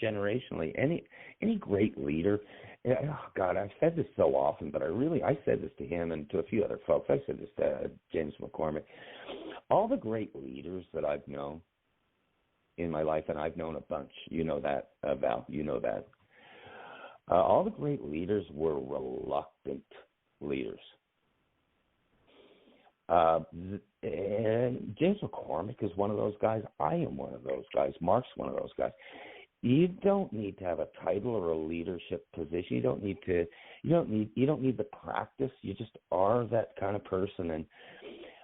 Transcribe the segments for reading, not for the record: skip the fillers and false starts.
generationally, any great leader. Oh God, I've said this so often, but I said this to him and to a few other folks. I said this to James McCormick. All the great leaders that I've known in my life, and I've known a bunch. You know that, Val. You know that. All the great leaders were reluctant leaders. And James McCormick is one of those guys. I am one of those guys. Mark's one of those guys. You don't need to have a title or a leadership position. You don't need the practice. You just are that kind of person,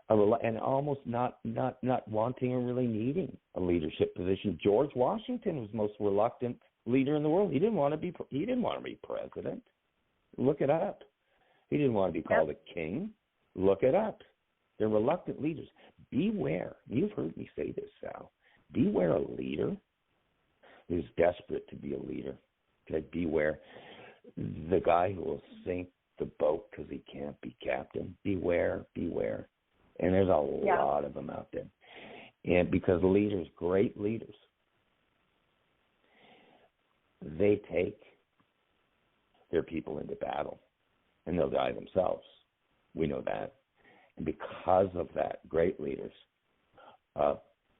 and almost not wanting or really needing a leadership position. George Washington was the most reluctant leader in the world. He didn't want to be president. Look it up. He didn't want to be called a king. Look it up. They're reluctant leaders. Beware. You've heard me say this, Sal. Beware a leader who's desperate to be a leader. Okay, beware the guy who will sink the boat because he can't be captain. Beware. And there's a lot of them out there. And because leaders, great leaders, they take their people into battle, and they'll die themselves. We know that. And because of that, great leaders,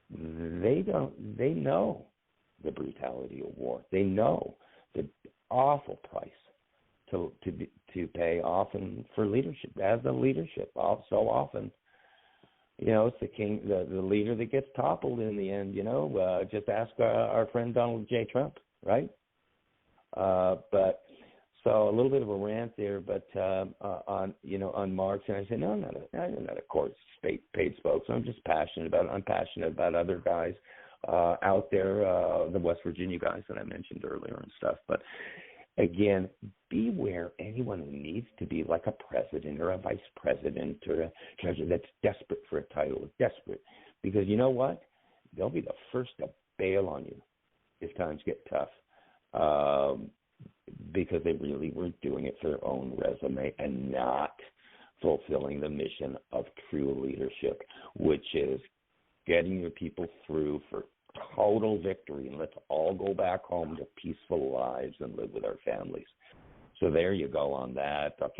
they know the brutality of war. They know the awful price to pay often for leadership. As a leadership, so often, it's the king, the leader that gets toppled in the end. Just ask our friend Donald J. Trump, right? But so a little bit of a rant there, but on Marx, and I said, no, I'm not a court paid spokesman. I'm just passionate about other guys out there, the West Virginia guys that I mentioned earlier and stuff. But again, beware anyone who needs to be like a president or a vice president or a treasurer that's desperate for a title, desperate, because you know what? They'll be the first to bail on you if times get tough. Because they really were doing it for their own resume and not fulfilling the mission of true leadership, which is getting your people through for total victory, and let's all go back home to peaceful lives and live with our families. So there you go on that.